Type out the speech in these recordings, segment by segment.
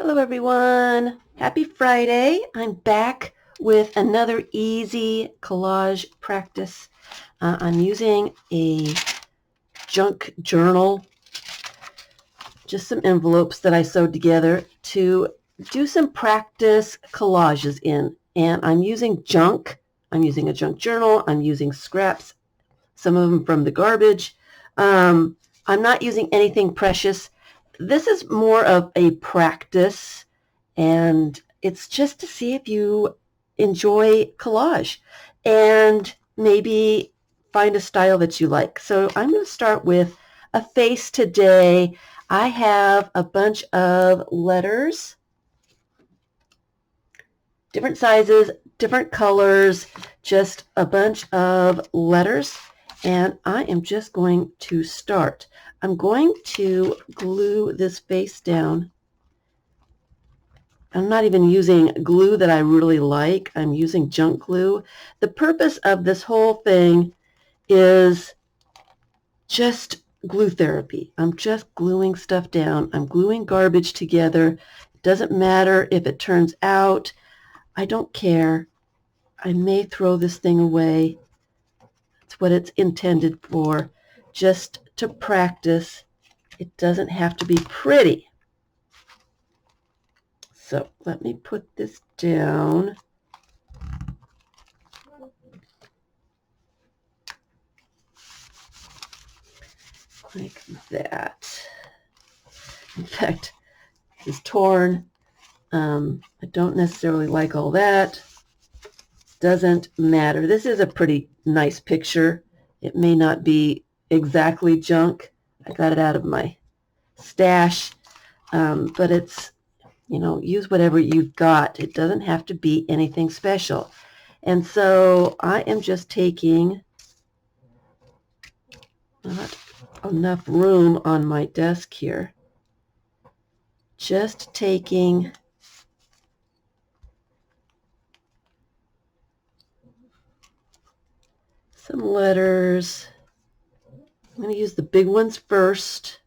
Hello everyone. Happy Friday. I'm back with another easy collage practice. I'm using a junk journal, just some envelopes that I sewed together to do some practice collages in. And I'm using junk. I'm using a junk journal. I'm using scraps, some of them from the garbage. I'm not using anything precious. This is more of a practice, and it's just to see if you enjoy collage and maybe find a style that you like. So I'm going to start with a face today. I have a bunch of letters, different sizes, different colors, just a bunch of letters. And I am just going to start. I'm going to glue this face down. I'm not even using glue that I really like. I'm using junk glue. The purpose of this whole thing is just glue therapy. I'm just gluing stuff down. I'm gluing garbage together. It doesn't matter if it turns out. I don't care. I may throw this thing away. That's what it's intended for, just to practice. It doesn't have to be pretty. So let me put this down. Like that. In fact, this is torn. I don't necessarily like all that. Doesn't matter. This is a pretty nice picture. It may not be exactly junk. I got it out of my stash, but it's, use whatever you've got. It doesn't have to be anything special. And so I am just taking not enough room on my desk here. Just taking some letters. I'm going to use the big ones first.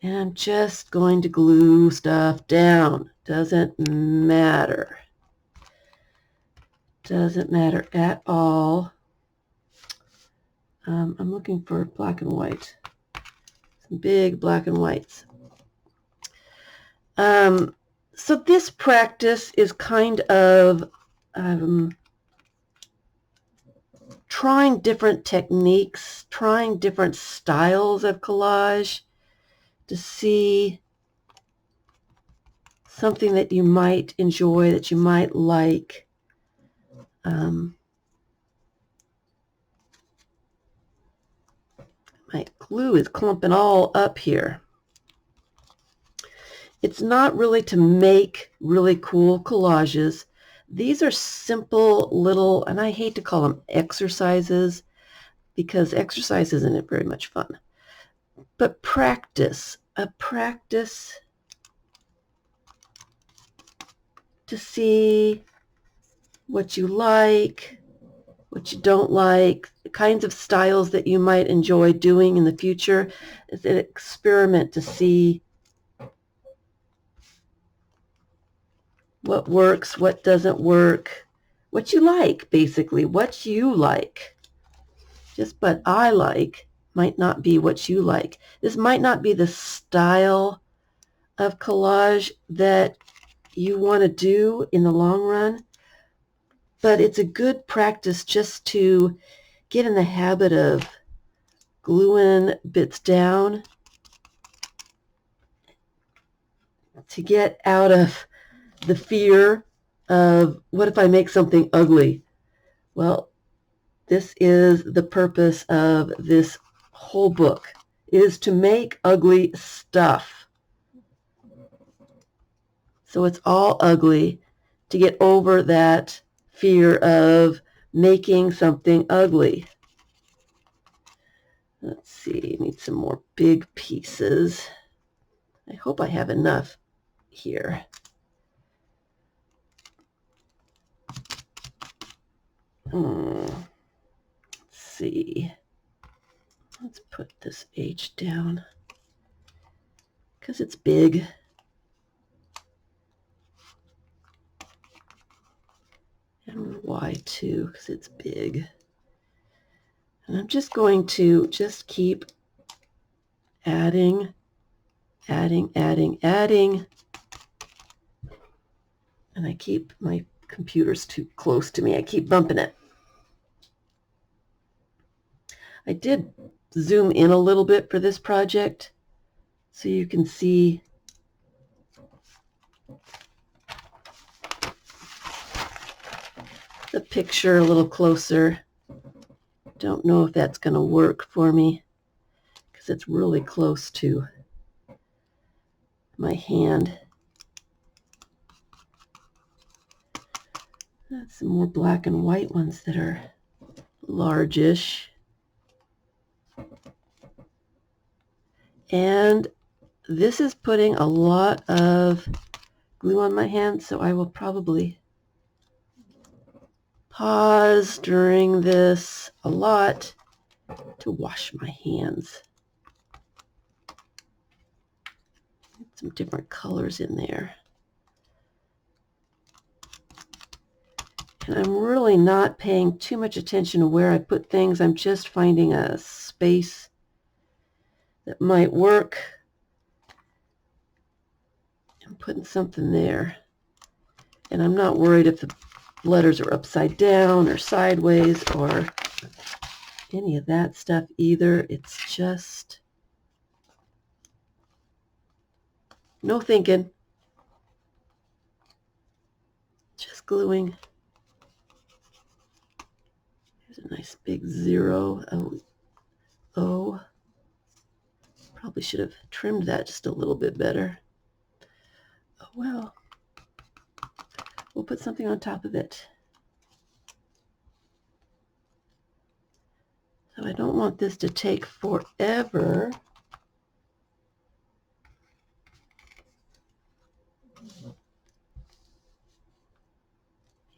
And I'm just going to glue stuff down. Doesn't matter. Doesn't matter at all. I'm looking for black and white. Some big black and whites. So this practice is kind of trying different techniques, trying different styles of collage to see something that you might enjoy, that you might like. My glue is clumping all up here. It's not really to make really cool collages. These are simple little, and I hate to call them exercises because exercise isn't very much fun. But practice, a practice to see what you like, what you don't like, the kinds of styles that you might enjoy doing in the future. It's an experiment to see what works, what doesn't work, what you like, basically, what you like. Just what I like might not be what you like. This might not be the style of collage that you want to do in the long run, but it's a good practice just to get in the habit of gluing bits down, to get out of the fear of what if I make something ugly. Well, this is the purpose of this whole book, is to make ugly stuff. So it's all ugly, to get over that fear of making something ugly. Let's see, need some more big pieces. I hope I have enough here. Let's see. Let's put this H down. because it's big. And Y too, because it's big. And I'm just going to just keep adding. And I keep, my computer's too close to me. I keep bumping it. I did zoom in a little bit for this project so you can see the picture a little closer. Don't know if that's going to work for me because it's really close to my hand. That's some more black and white ones that are largish. And this is putting a lot of glue on my hand, so I will probably pause during this a lot to wash my hands. Some different colors in there. And I'm really not paying too much attention to where I put things. I'm just finding a space that might work and putting something there. And I'm not worried if the letters are upside down or sideways or any of that stuff either. It's just no thinking. Just gluing. Here's a nice big zero. O. Probably should have trimmed that just a little bit better. Oh well. We'll put something on top of it. So I don't want this to take forever.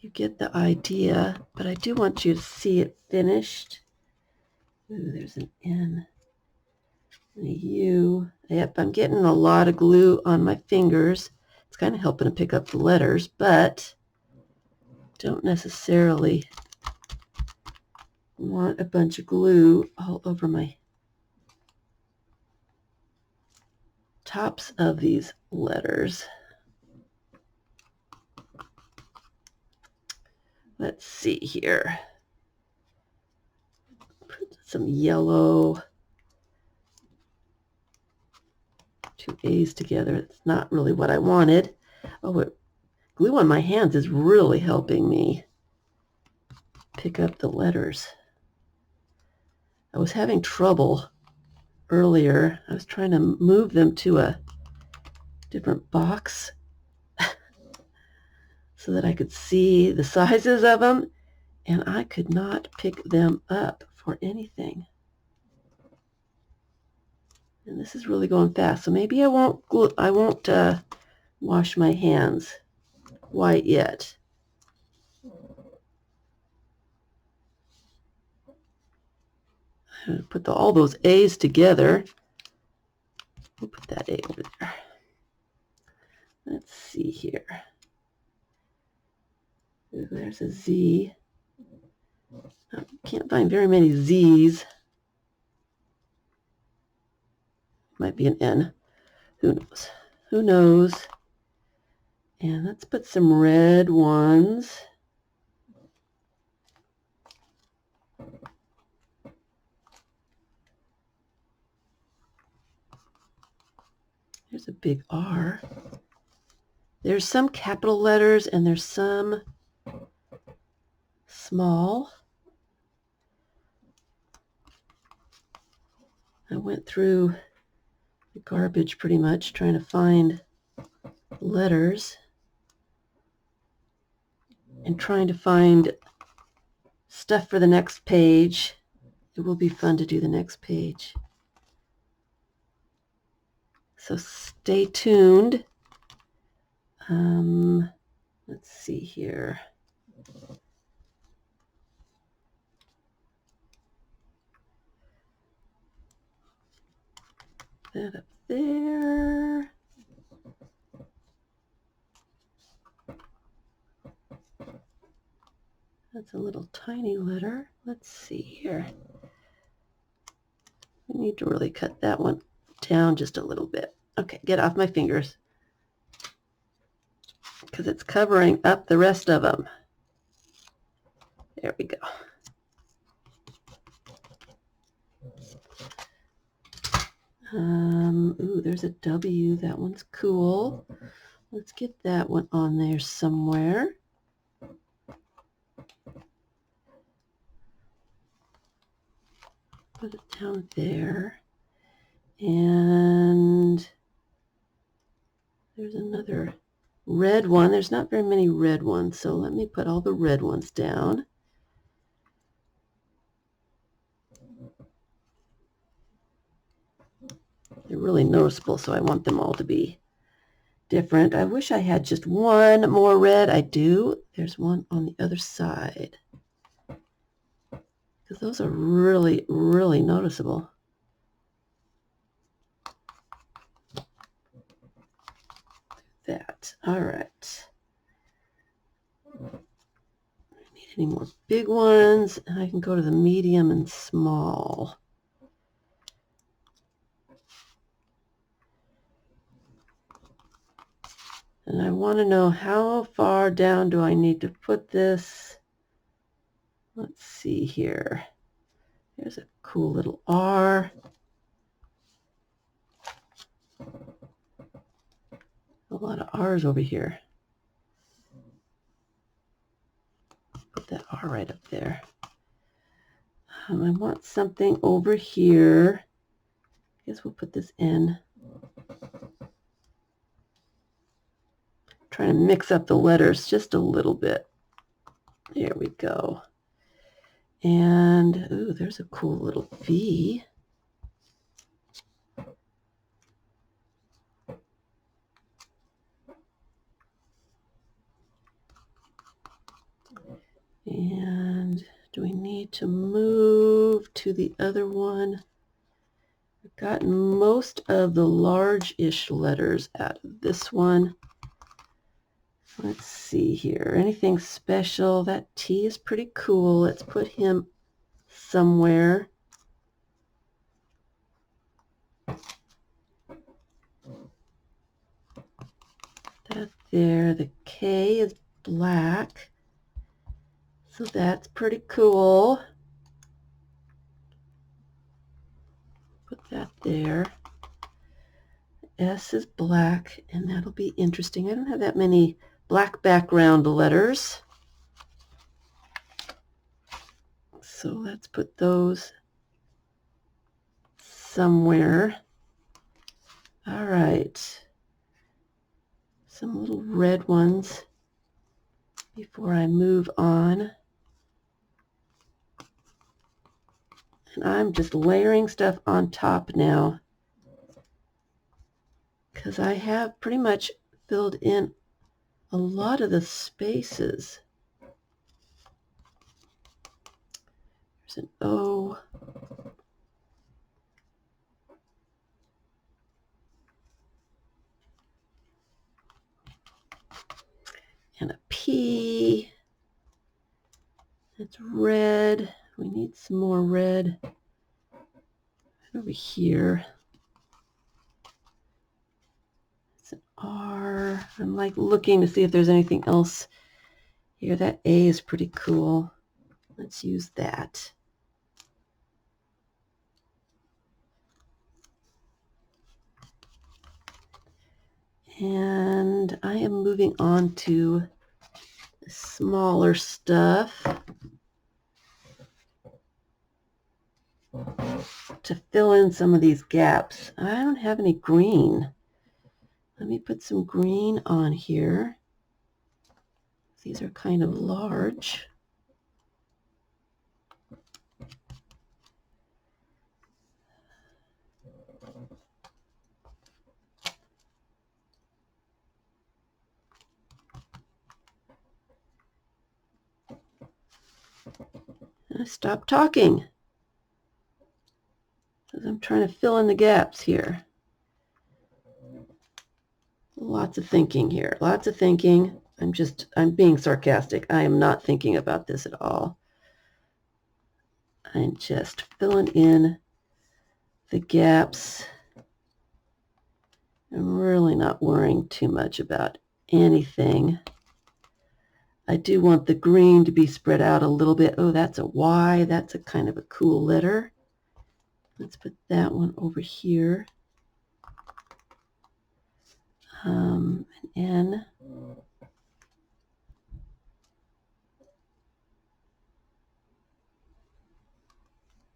You get the idea, but I do want you to see it finished. Ooh, there's an N and a U. Yep, I'm getting a lot of glue on my fingers. It's kind of helping to pick up the letters, but don't necessarily want a bunch of glue all over my tops of these letters. Let's see here. Put some yellow. Two A's together. It's not really what I wanted. Oh, glue on my hands is really helping me pick up the letters. I was having trouble earlier. I was trying to move them to a different box so that I could see the sizes of them, and I could not pick them up for anything. And this is really going fast, so maybe I won't wash my hands quite yet. I'm going to put all those A's together. We'll put that A over there. Let's see here. Ooh, there's a Z. I can't find very many Z's. Might be an N. Who knows? Who knows? And let's put some red ones. There's a big R. There's some capital letters and there's some small. I went through the garbage pretty much trying to find letters and trying to find stuff for the next page. It will be fun to do the next page. So stay tuned. Let's see here. That up there. It's a little tiny letter. Let's see here. I need to really cut that one down just a little bit. Okay, get off my fingers because it's covering up the rest of them. There we go. Ooh, there's a W. That one's cool. Let's get that one on there somewhere. Put it down there. And there's another red one. There's not very many red ones, so let me put all the red ones down. They're really noticeable, so I want them all to be different. I wish I had just one more red. I do. There's one on the other side. Because those are really, really noticeable. That. All right. Need any more big ones? I can go to the medium and small. And I want to know how far down do I need to put this. Let's see here. There's a cool little R. A lot of R's over here. Put that R right up there. I want something over here. I guess we'll put this in. Trying to mix up the letters just a little bit. There we go. And, ooh, there's a cool little V. And do we need to move to the other one? I've gotten most of the large-ish letters out of this one. Let's see here. Anything special? That T is pretty cool. Let's put him somewhere. That there. The K is black. So that's pretty cool. Put that there. S is black, and that'll be interesting. I don't have that many black background letters. So let's put those somewhere. All right. Some little red ones before I move on. And I'm just layering stuff on top now because I have pretty much filled in a lot of the spaces. There's an O. And a P. It's red. We need some more red over here. It's an R. I'm like looking to see if there's anything else here. That A is pretty cool. Let's use that. And I am moving on to the smaller stuff to fill in some of these gaps. I don't have any green. Let me put some green on here. These are kind of large. Stop talking because I'm trying to fill in the gaps here. Lots of thinking here. Lots of thinking. I'm being sarcastic. I am not thinking about this at all. I'm just filling in the gaps. I'm really not worrying too much about anything. I do want the green to be spread out a little bit. Oh, that's a Y. That's a kind of a cool letter. Let's put that one over here. An N.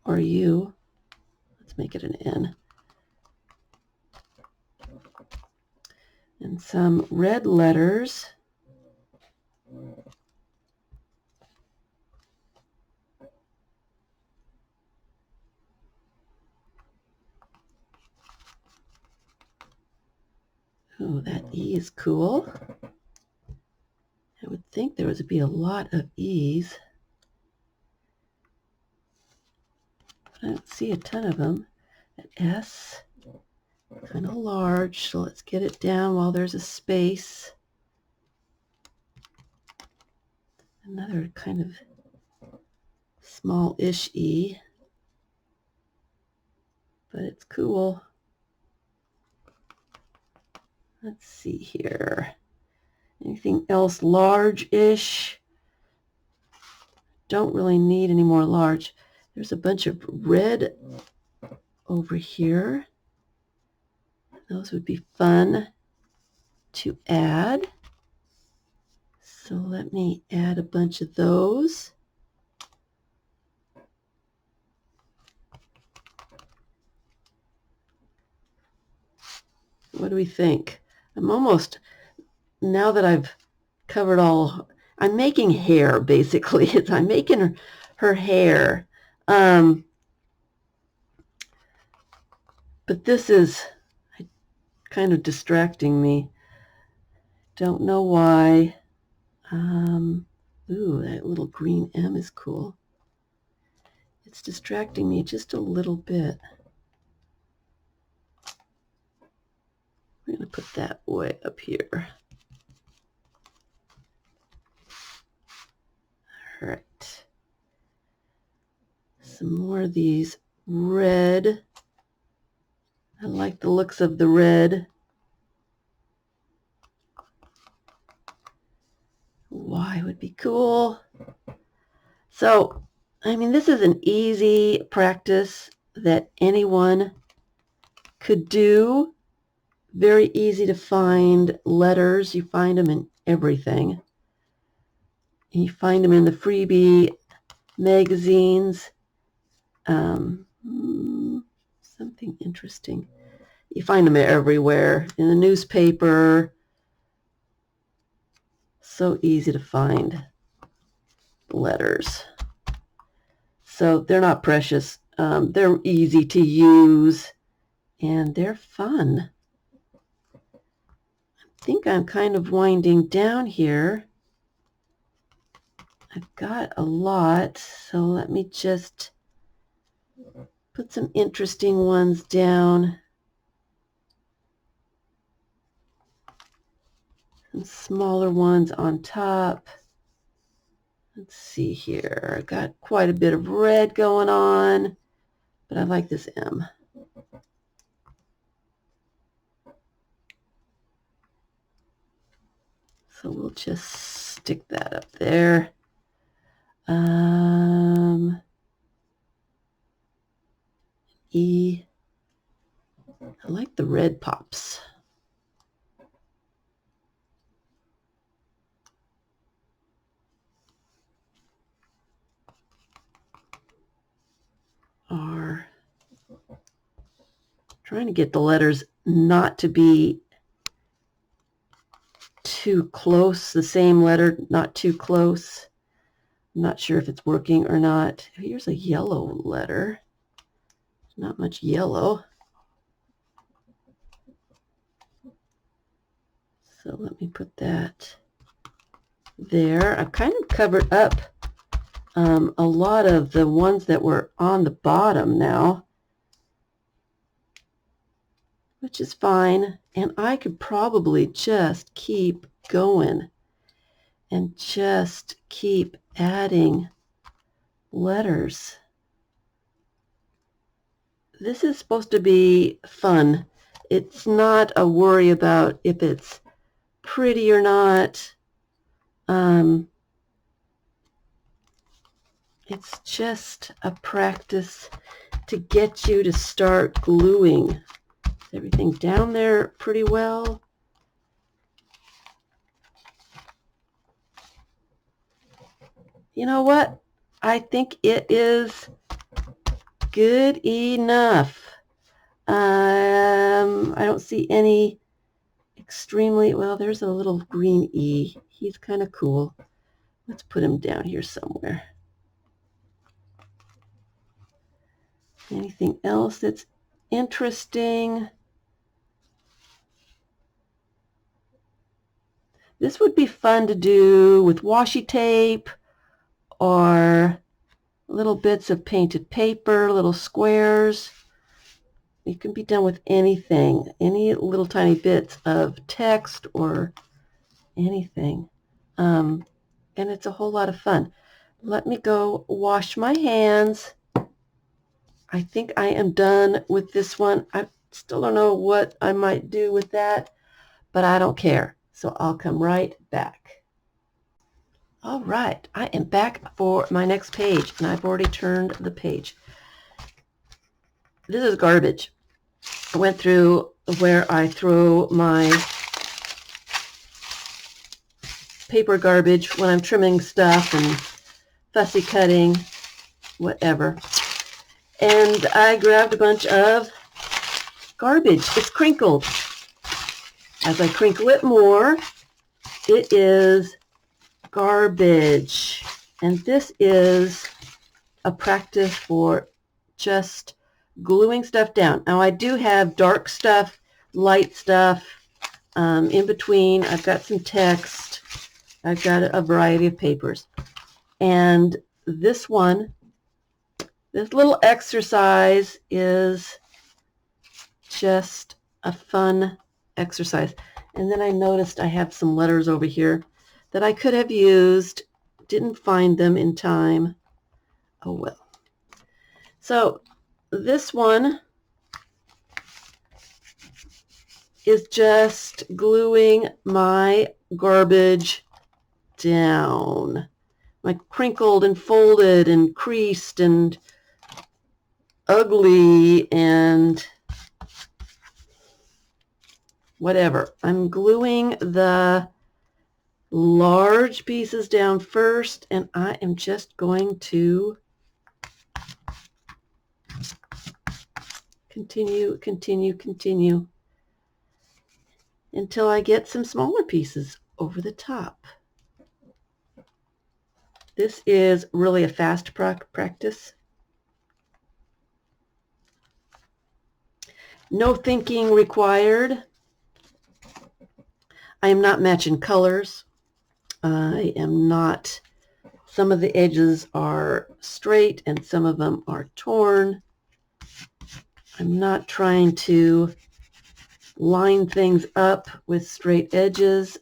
Or U. Let's make it an N. And some red letters. Oh, that E is cool. I would think there would be a lot of E's. But I don't see a ton of them. An S, kind of large, so let's get it down while there's a space. Another kind of small-ish E, but it's cool. Let's see here. Anything else large-ish? Don't really need any more large. There's a bunch of red over here. Those would be fun to add. So let me add a bunch of those. What do we think? I'm almost, now that I've covered all, I'm making hair basically. I'm making her hair. But this is kind of distracting me. Don't know why. Ooh, that little green M is cool. It's distracting me just a little bit. We're going to put that way up here. All right. Some more of these red. I like the looks of the red. Y would be cool. So, I mean, this is an easy practice that anyone could do. Very easy to find letters. You find them in everything. You find them in the freebie magazines. Something interesting. You find them everywhere. In the newspaper. So easy to find letters. So they're not precious. They're easy to use. And they're fun. I think I'm kind of winding down here. I've got a lot, so let me just put some interesting ones down. Some smaller ones on top. Let's see here. I've got quite a bit of red going on, but I like this M. So we'll just stick that up there. E. I like the red pops. R. Trying to get the letters not to be too close, the same letter, not too close. I'm not sure if it's working or not. Here's a yellow letter. Not much yellow. So let me put that there. I've kind of covered up a lot of the ones that were on the bottom now, which is fine. And I could probably just keep going and just keep adding letters. This is supposed to be fun. It's not a worry about if it's pretty or not. It's just a practice to get you to start gluing. Is everything down there pretty well? You know what? I think it is good enough. I don't see any extremely, well, there's a little green E. He's kind of cool. Let's put him down here somewhere. Anything else that's interesting? This would be fun to do with washi tape or little bits of painted paper, little squares. It can be done with anything, any little tiny bits of text or anything. And it's a whole lot of fun. Let me go wash my hands. I think I am done with this one. I still don't know what I might do with that, but I don't care. So I'll come right back. All right, I am back for my next page, and I've already turned the page. This is garbage. I went through where I throw my paper garbage when I'm trimming stuff and fussy cutting, whatever. And I grabbed a bunch of garbage. It's crinkled. As I crinkle it more, it is garbage. And this is a practice for just gluing stuff down. Now I do have dark stuff, light stuff, in between. I've got some text. I've got a variety of papers. And this one, this little exercise is just a fun exercise. And then I noticed I have some letters over here that I could have used. Didn't find them in time. Oh well. So this one is just gluing my garbage down. My crinkled and folded and creased and ugly and whatever. I'm gluing the large pieces down first, and I am just going to continue until I get some smaller pieces over the top. This is really a fast practice. No thinking required. I am not matching colors. I am not, some of the edges are straight and some of them are torn. I'm not trying to line things up with straight edges.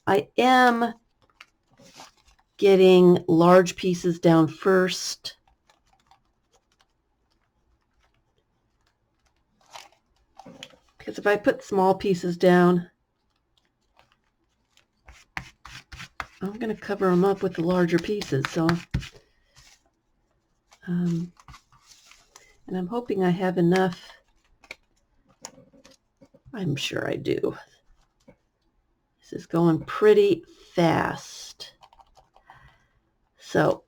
I am getting large pieces down first. Because if I put small pieces down, I'm going to cover them up with the larger pieces. So, and I'm hoping I have enough. I'm sure I do. This is going pretty fast. So,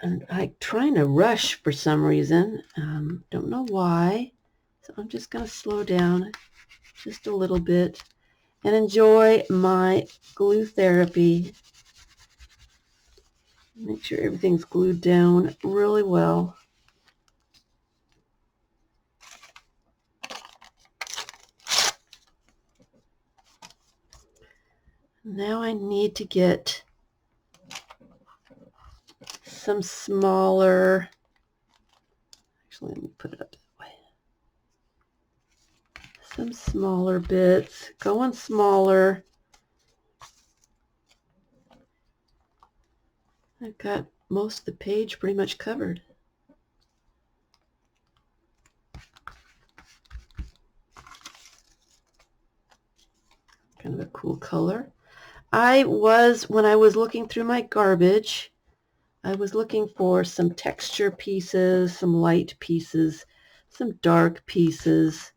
and I'm trying to rush for some reason. Don't know why. So I'm just going to slow down just a little bit and enjoy my glue therapy. Make sure everything's glued down really well. Now I need to get some smaller, actually let me put it up that way. Some smaller bits, going smaller. I've got most of the page pretty much covered. Kind of a cool color. When I was looking through my garbage, I was looking for some texture pieces, some light pieces, some dark pieces.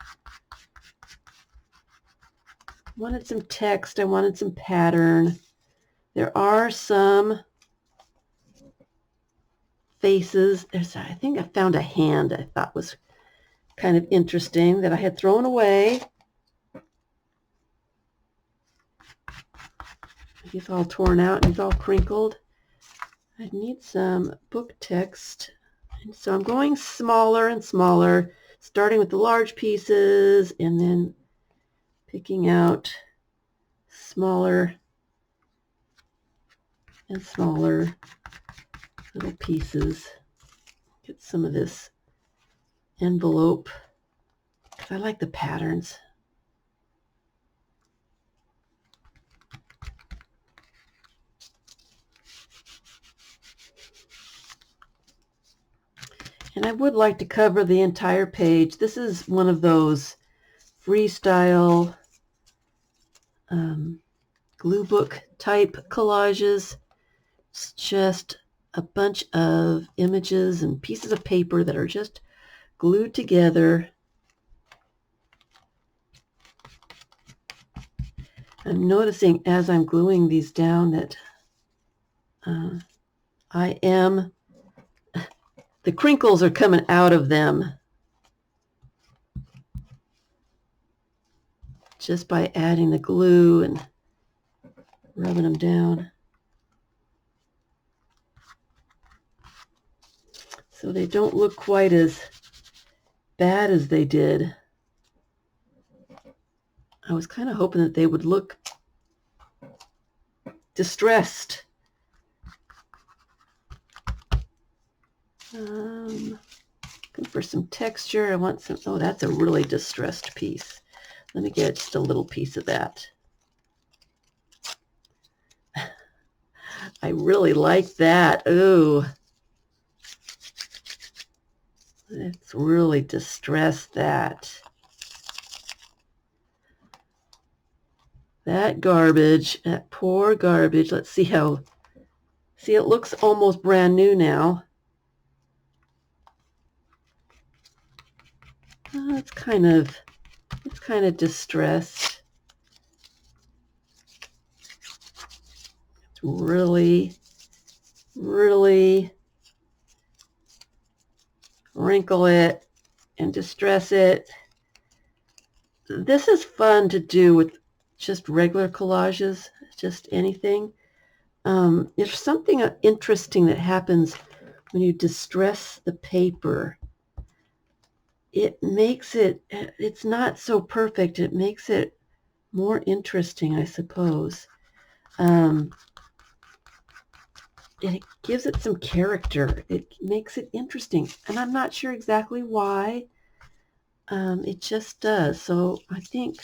I wanted some text. I wanted some pattern. There are some faces. I think I found a hand I thought was kind of interesting that I had thrown away. He's all torn out and he's all crinkled. I need some book text. And so I'm going smaller and smaller, starting with the large pieces and then picking out smaller and smaller little pieces. Get some of this envelope because I like the patterns. And I would like to cover the entire page. This is one of those freestyle glue book type collages. It's just a bunch of images and pieces of paper that are just glued together. I'm noticing as I'm gluing these down that the crinkles are coming out of them just by adding the glue and rubbing them down. So they don't look quite as bad as they did. I was kind of hoping that they would look distressed. Looking for some texture. I want some, oh, that's a really distressed piece. Let me get just a little piece of that. I really like that. Ooh. It's really distressed, that. That garbage, that poor garbage. Let's see how, see, it looks almost brand new now. It's kind of distressed. It's really wrinkle it and distress it. This is fun to do with just regular collages, just anything. There's something interesting that happens when you distress the paper. It makes it, it's not so perfect. It makes it more interesting, I suppose. It gives it some character. It makes it interesting. And I'm not sure exactly why. It just does. So I think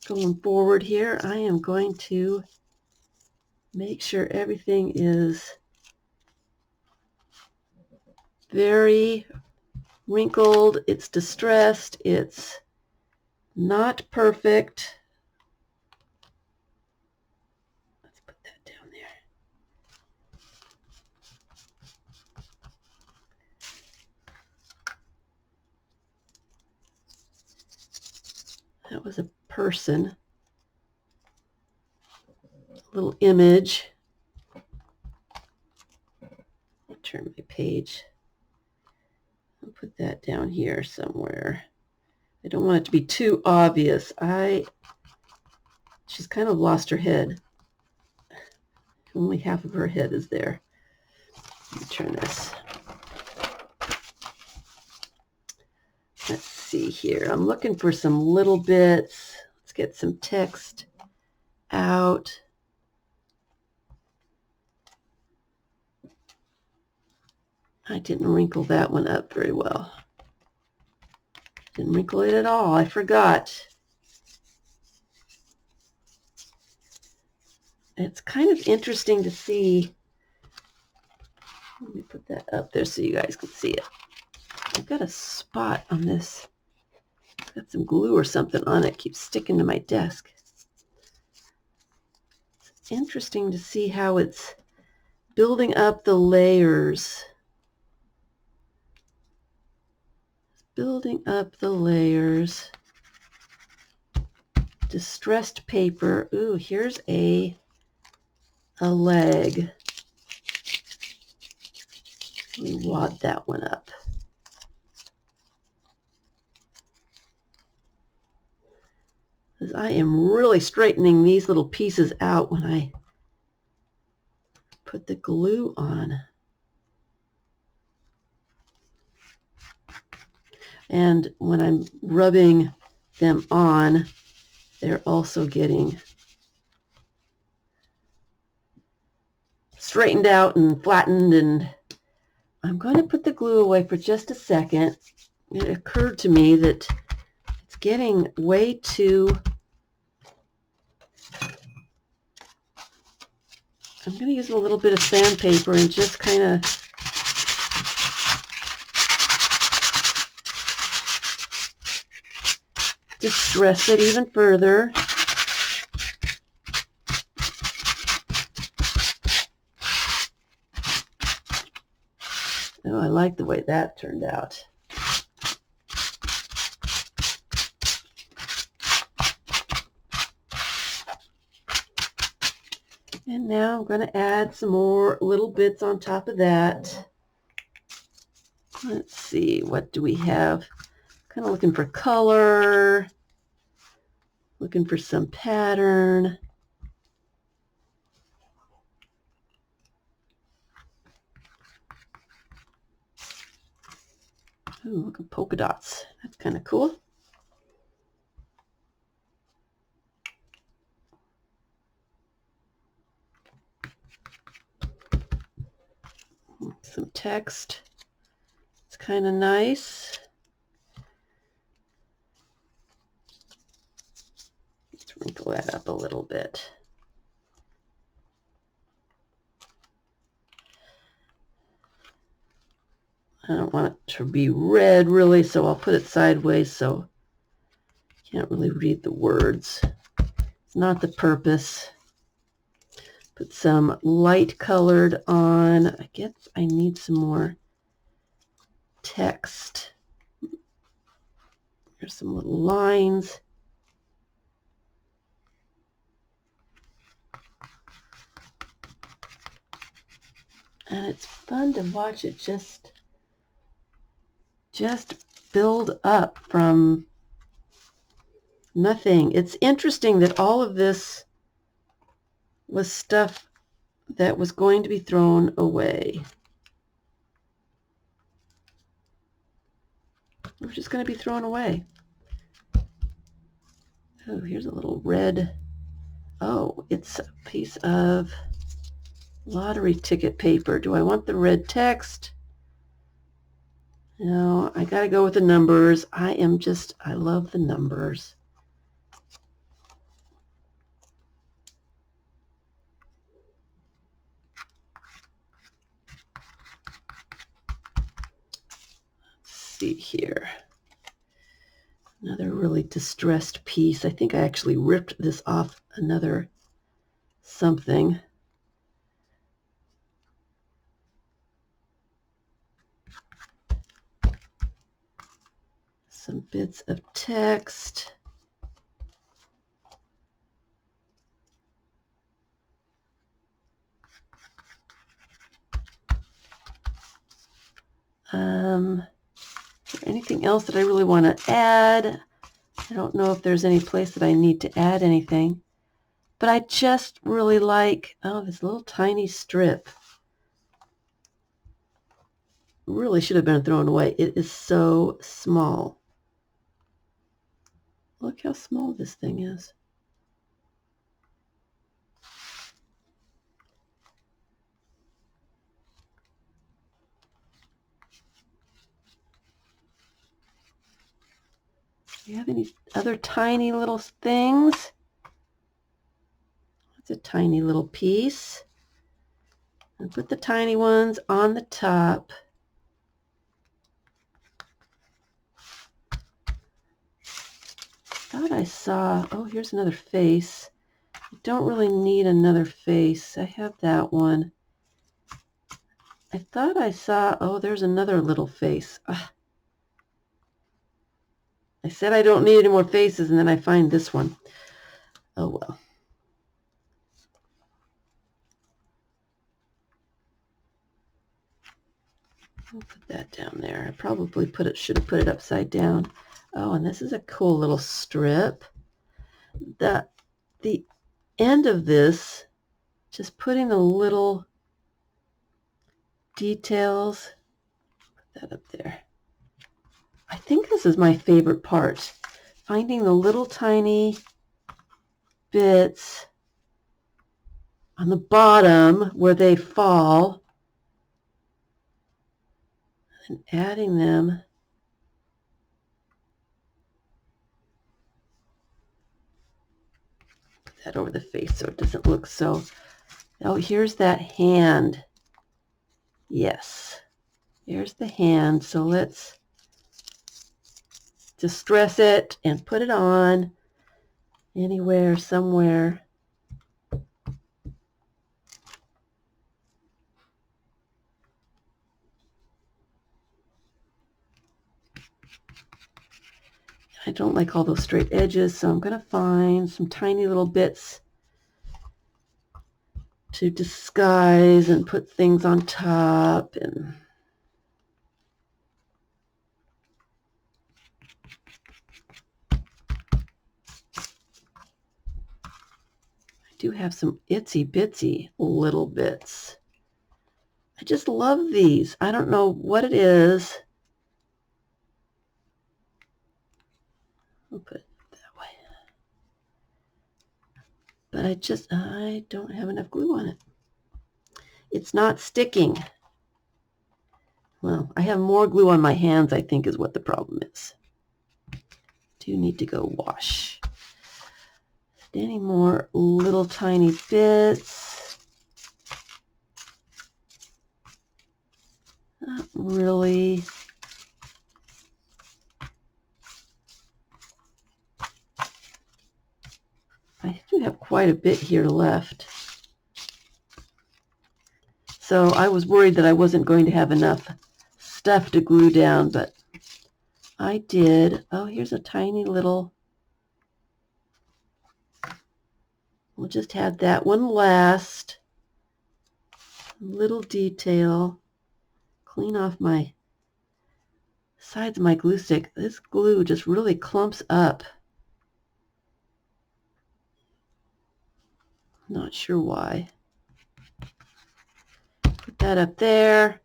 going forward here, I am going to make sure everything is very wrinkled. It's distressed. It's not perfect. Let's put that down there. That was a person. A little image. I'll turn my page. I'll put that down here somewhere. I don't want it to be too obvious. She's kind of lost her head. Only half of her head is there. Let me turn this. Let's see here. I'm looking for some little bits. Let's get some text out. I didn't wrinkle that one up very well. Didn't wrinkle it at all. I forgot. It's kind of interesting to see Let me put that up there so you guys can see it. I've got a spot on this. I've got some glue or something on it. Keeps sticking to my desk. It's interesting to see how it's building up the layers. Building up the layers. Distressed paper. Ooh, here's a leg. Let me wad that one up. Because I am really straightening these little pieces out when I put the glue on. And when I'm rubbing them on, they're also getting straightened out and flattened. And I'm going to put the glue away for just a second. It occurred to me that it's getting way too... I'm going to use a little bit of sandpaper and just kind of distress it even further. Oh, I like the way that turned out. And now I'm going to add some more little bits on top of that. Let's see, what do we have? Kind of looking for color, looking for some pattern. Ooh, look at polka dots. That's kind of cool. Some text. It's kind of nice. Let's wrinkle that up a little bit. I don't want it to be red really, so I'll put it sideways so you can't really read the words. It's not the purpose. Put some light colored on. I guess I need some more text. There's some little lines. And it's fun to watch it just build up from nothing. It's interesting that all of this was stuff that was going to be thrown away. It was just going to be thrown away. Oh, here's a little red. Oh, it's a piece of lottery ticket paper. Do I want the red text? No, I got to go with the numbers. I love the numbers. Let's see here. Another really distressed piece. I think I actually ripped this off another something. Some bits of text. Is there anything else that I really want to add? I don't know if there's any place that I need to add anything, but I just really like, oh, this little tiny strip. Really should have been thrown away. It is so small. Look how small this thing is. Do you have any other tiny little things? That's a tiny little piece. And put the tiny ones on the top. Thought I saw, oh, here's another face. I don't really need another face. I have that one. I thought I saw, oh, there's another little face. Ugh. I said I don't need any more faces, and then I find this one. Oh, well. I'll put that down there. I probably should have put it upside down. Oh, and this is a cool little strip. The end of this, just putting the little details. Put that up there. I think this is my favorite part. Finding the little tiny bits on the bottom where they fall and adding them. Put that over the face so it doesn't look so. Oh, here's that hand. Yes, here's the hand. So let's distress it and put it on anywhere, somewhere. I don't like all those straight edges, so I'm going to find some tiny little bits to disguise and put things on top. And I do have some itsy bitsy little bits. I just love these. I don't know what it is. I'll put it that way. But I don't have enough glue on it. It's not sticking. Well, I have more glue on my hands, I think, is what the problem is. Do need to go wash. Any more little tiny bits? Not really. I do have quite a bit here left. So I was worried that I wasn't going to have enough stuff to glue down, but I did. Oh, here's a tiny little. We'll just add that one last. Little detail. Clean off my sides of my glue stick. This glue just really clumps up. Not sure why. Put that up there.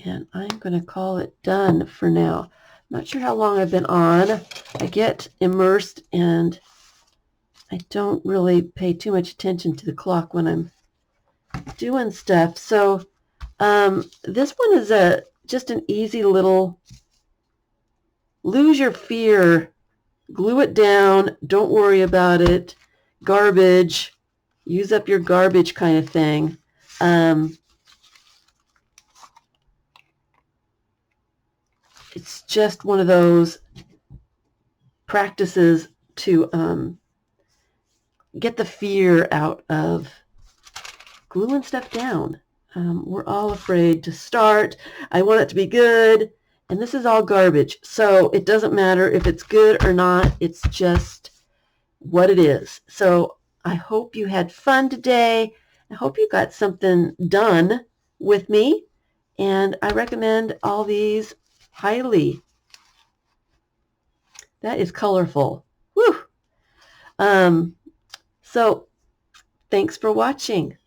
And I'm going to call it done for now. Not sure how long I've been on. I get immersed and I don't really pay too much attention to the clock when I'm doing stuff. So this one is just an easy little lose your fear, glue it down, don't worry about it, garbage, use up your garbage kind of thing. It's just one of those practices to get the fear out of gluing stuff down. We're all afraid to start. I want it to be good, and this is all garbage. So it doesn't matter if it's good or not. It's just what it is. So I hope you had fun today. I hope you got something done with me, and I recommend all these highly. That is colorful. Woo! So thanks for watching.